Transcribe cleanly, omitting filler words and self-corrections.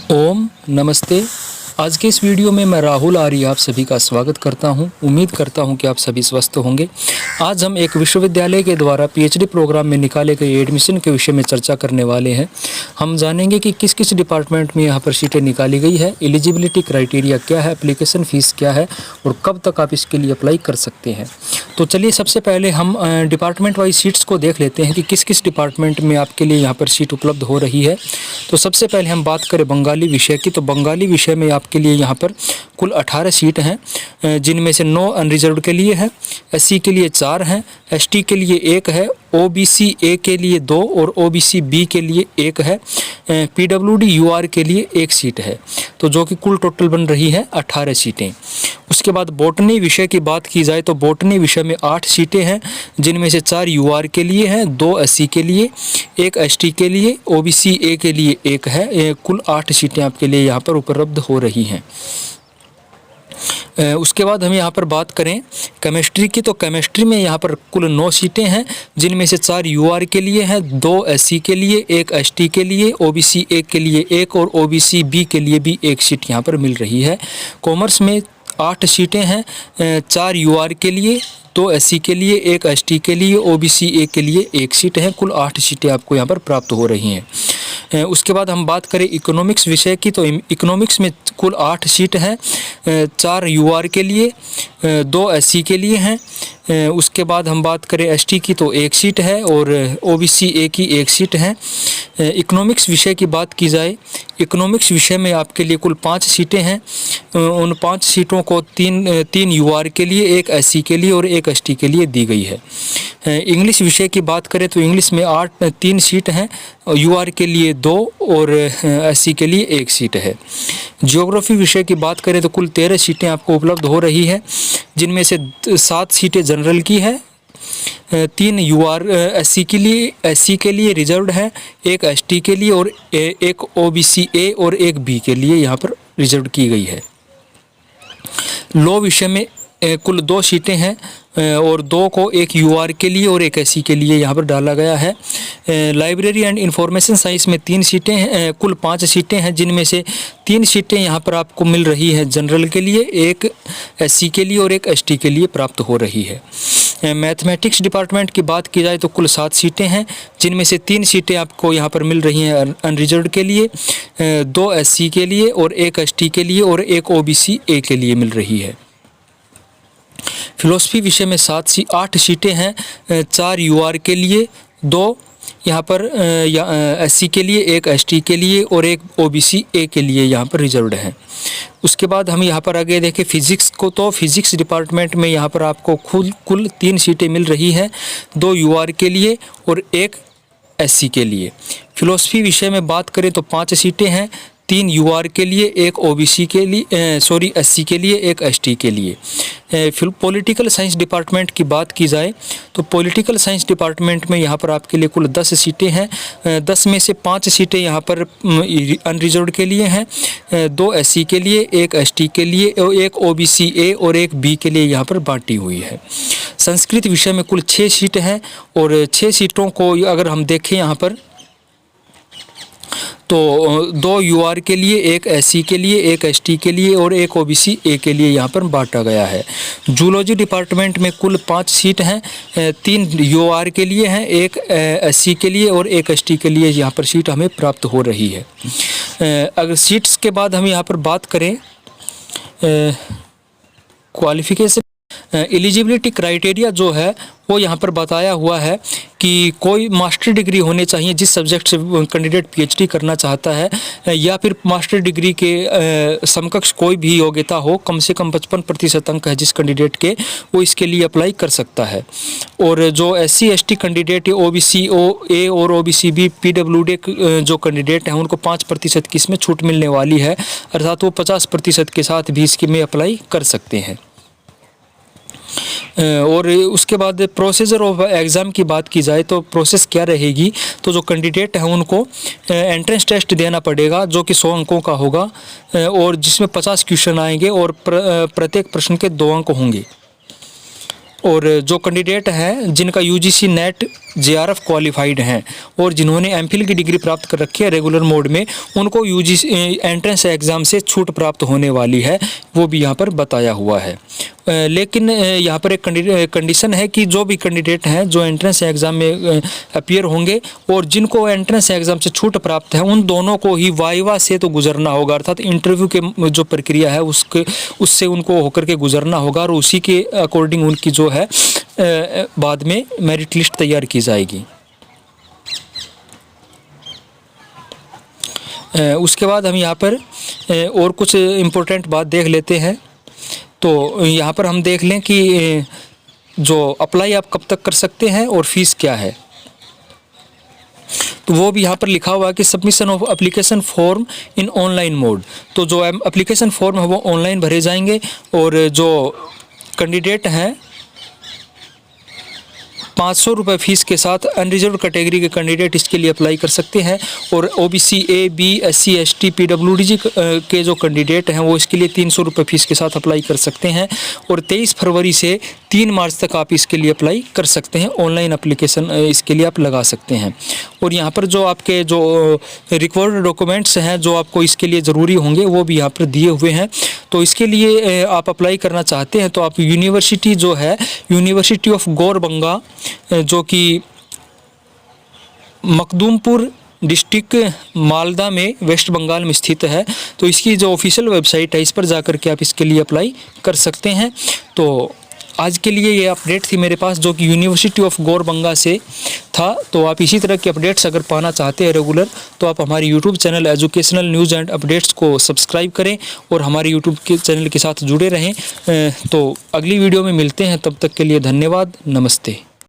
ओम नमस्ते। आज के इस वीडियो में मैं राहुल आर्य आप सभी का स्वागत करता हूं। उम्मीद करता हूं कि आप सभी स्वस्थ होंगे। आज हम एक विश्वविद्यालय के द्वारा पीएचडी प्रोग्राम में निकाले गए एडमिशन के विषय में चर्चा करने वाले हैं। हम जानेंगे कि किस किस डिपार्टमेंट में यहाँ पर सीटें निकाली गई है, एलिजिबिलिटी क्राइटेरिया क्या है, एप्लीकेशन फ़ीस क्या है और कब तक आप इसके लिए अप्लाई कर सकते हैं। तो चलिए सबसे पहले हम डिपार्टमेंट वाइज सीट्स को देख लेते हैं कि किस किस डिपार्टमेंट में आपके लिए यहाँ पर सीट उपलब्ध हो रही है। तो सबसे पहले हम बात करें बंगाली विषय की। तो बंगाली विषय में आपके लिए यहाँ पर कुल 18 सीट हैं, जिनमें से 9 अनरिजर्व्ड के लिए है, एससी के लिए 4 हैं, एसटी के लिए 1 है, ओबीसी ए के लिए 2 और ओबीसी बी के लिए 1 है, पीडब्ल्यूडी यूआर के लिए 1 सीट है। तो जो कि कुल टोटल बन रही है 18 सीटें। उसके बाद बॉटनी विषय की बात की जाए तो बॉटनी विषय में 8 सीटें हैं, जिनमें से 4 यूआर के लिए हैं, 2 एससी के लिए, 1 एसटी के लिए, ओबीसी ए के लिए 1 है। कुल 8 सीटें आपके लिए यहाँ पर उपलब्ध हो रही हैं। उसके बाद हम यहाँ पर बात करें केमिस्ट्री की। तो केमिस्ट्री में यहाँ पर कुल 9 सीटें हैं, जिनमें से 4 यूआर के लिए हैं, 2 एससी के लिए, 1 एसटी के लिए, ओबीसी ए के लिए 1 और ओबीसी बी के लिए भी 1 सीट यहाँ पर मिल रही है। कॉमर्स में 8 सीटें हैं, 4 यूआर के लिए, 2 एससी के लिए, 1 एसटी के लिए, ओबीसी ए के लिए 1 सीट है। कुल 8 सीटें आपको यहाँ पर प्राप्त हो रही हैं। उसके बाद हम बात करें इकोनॉमिक्स विषय की। तो इकोनॉमिक्स में कुल 8 सीट हैं, 4 यूआर के लिए, 2 एससी के लिए हैं। उसके बाद हम बात करें एसटी की तो 1 सीट है और ओबीसी ए की 1 सीट है। इकोनॉमिक्स विषय की बात की जाए, इकोनॉमिक्स विषय में आपके लिए कुल 5 सीटें हैं। उन 5 सीटों को 3 यूआर के लिए, 1 एससी के लिए और 1 एसटी के लिए दी गई है। इंग्लिश विषय की बात करें तो इंग्लिश में 3 सीट हैं, यूआर के लिए 2 और एससी के लिए 1 सीट है। ज्योग्राफी विषय की बात करें तो कुल 13 सीटें आपको उपलब्ध हो रही है, जिनमें से 7 सीटें जनरल की है, 3 यूआर एससी के लिए रिजर्व्ड है, 1 एसटी के लिए और 1 ओबीसी ए और 1 बी के लिए यहाँ पर रिजर्व की गई है। लॉ विषय में कुल 2 सीटें हैं और 2 को 1 यूआर के लिए और 1 एससी के लिए यहाँ पर डाला गया है। लाइब्रेरी एंड इंफॉर्मेशन साइंस में 3 सीटें हैं, कुल 5 सीटें हैं, जिनमें से 3 सीटें यहाँ पर आपको मिल रही है जनरल के लिए, 1 एससी के लिए और 1 एसटी के लिए प्राप्त हो रही है। मैथमेटिक्स डिपार्टमेंट की बात की जाए तो कुल 7 सीटें हैं, जिनमें से 3 सीटें आपको यहाँ पर मिल रही हैं अनरिजर्व्ड के लिए, 2 एससी के लिए और 1 एसटी के लिए और 1 ओबीसी ए के लिए मिल रही है। फिलोसफी विषय में 8 सीटें हैं, 4 यूआर के लिए, 2 यहाँ पर एससी के लिए, 1 एसटी के लिए और 1 ओबीसी ए के लिए यहाँ पर रिजर्व्ड हैं। उसके बाद हम यहाँ पर आगे देखें फिज़िक्स को। तो फिज़िक्स डिपार्टमेंट में यहाँ पर आपको कुल 3 सीटें मिल रही हैं, 2 यूआर के लिए और 1 एससी के लिए। फिलोसफी विषय में बात करें तो 5 सीटें हैं, 3 यूआर के लिए, 1 ओबीसी के लिए, एससी के लिए, 1 एसटी के लिए। फिर पॉलिटिकल साइंस डिपार्टमेंट की बात की जाए तो पॉलिटिकल साइंस डिपार्टमेंट में यहाँ पर आपके लिए कुल 10 सीटें हैं, 10 में से 5 सीटें यहाँ पर अनरिजर्व्ड के लिए हैं, 2 एससी के लिए, 1 एसटी के लिए और 1 ओबीसी ए और 1 बी के लिए यहाँ पर बांटी हुई है। संस्कृत विषय में कुल 6 सीटें हैं और 6 सीटों को अगर हम देखें यहाँ पर तो 2 यूआर के लिए, 1 एससी के लिए, 1 एसटी के लिए और 1 ओबीसी ए के लिए यहाँ पर बांटा गया है। जूलॉजी डिपार्टमेंट में कुल 5 सीट हैं, 3 यूआर के लिए हैं, 1 एससी के लिए और 1 एसटी के लिए यहाँ पर सीट हमें प्राप्त हो रही है। अगर सीट्स के बाद हम यहाँ पर बात करें क्वालिफ़िकेशन, एलिजिबिलिटी क्राइटेरिया जो है वो यहाँ पर बताया हुआ है कि कोई मास्टर डिग्री होने चाहिए जिस सब्जेक्ट से कैंडिडेट पीएचडी करना चाहता है, या फिर मास्टर डिग्री के समकक्ष कोई भी योग्यता हो, कम से कम 55% अंक है जिस कैंडिडेट के, वो इसके लिए अप्लाई कर सकता है। और जो एससी एसटी कैंडिडेट है, ओबीसी ए और ओबीसी बी पीडब्ल्यूडी जो कैंडिडेट हैं, उनको 5% की इसमें छूट मिलने वाली है, अर्थात वो 50% के साथ भी इसके में अप्लाई कर सकते हैं। और उसके बाद प्रोसीजर ऑफ एग्ज़ाम की बात की जाए तो प्रोसेस क्या रहेगी, तो जो कैंडिडेट हैं उनको एंट्रेंस टेस्ट देना पड़ेगा जो कि 100 अंकों का होगा और जिसमें 50 क्वेश्चन आएंगे और प्रत्येक प्रश्न के 2 अंक होंगे। और जो कैंडिडेट हैं जिनका यूजीसी नेट जेआरएफ क्वालिफाइड हैं और जिन्होंने एमफिल की डिग्री प्राप्त कर रखी है रेगुलर मोड में, उनको यूजीसी एंट्रेंस एग्ज़ाम से छूट प्राप्त होने वाली है, वो भी यहाँ पर बताया हुआ है। लेकिन यहाँ पर एक कंडीशन है कि जो भी कैंडिडेट हैं जो एंट्रेंस एग्ज़ाम में अपीयर होंगे और जिनको एंट्रेंस एग्ज़ाम से छूट प्राप्त है, उन दोनों को ही वाइवा से तो गुजरना होगा, अर्थात इंटरव्यू के जो प्रक्रिया है उससे उनको होकर के गुजरना होगा और उसी के अकॉर्डिंग उनकी जो है बाद में मेरिट लिस्ट तैयार की जाएगी। उसके बाद हम यहाँ पर और कुछ इम्पोर्टेंट बात देख लेते हैं। तो यहाँ पर हम देख लें कि जो अप्लाई आप कब तक कर सकते हैं और फीस क्या है। तो वो भी यहाँ पर लिखा हुआ है कि submission of application form in online mode. तो जो एप्लीकेशन फॉर्म है वो ऑनलाइन भरे जाएंगे और जो कैंडिडेट हैं 500 रुपये फ़ीस के साथ अनरिजर्व कैटेगरी के कैंडिडेट इसके लिए अप्लाई कर सकते हैं और OBC A B SC ST PWD के जो कैंडिडेट हैं वो इसके लिए 300 रुपये फ़ीस के साथ अप्लाई कर सकते हैं और 23 फरवरी से 3 मार्च तक आप इसके लिए अप्लाई कर सकते हैं। ऑनलाइन एप्लीकेशन इसके लिए आप लगा सकते हैं। और यहाँ पर जो आपके जो रिक्वायर्ड डॉक्यूमेंट्स हैं जो आपको इसके लिए ज़रूरी होंगे वो भी यहाँ पर दिए हुए हैं। तो इसके लिए आप अप्लाई करना चाहते हैं तो आप यूनिवर्सिटी जो है यूनिवर्सिटी ऑफ गौरबंगा जो कि मखदूमपुर डिस्ट्रिक्ट मालदा में वेस्ट बंगाल में स्थित है, तो इसकी जो ऑफिशियल वेबसाइट है इस पर जाकर के आप इसके लिए अप्लाई कर सकते हैं। तो आज के लिए ये अपडेट थी मेरे पास जो कि यूनिवर्सिटी ऑफ गौरबंगा से था। तो आप इसी तरह के अपडेट्स अगर पाना चाहते हैं रेगुलर तो आप हमारे YouTube channel educational news and updates को सब्सक्राइब करें और हमारे यूट्यूब के चैनल के साथ जुड़े रहें। तो अगली वीडियो में मिलते हैं, तब तक के लिए धन्यवाद, नमस्ते।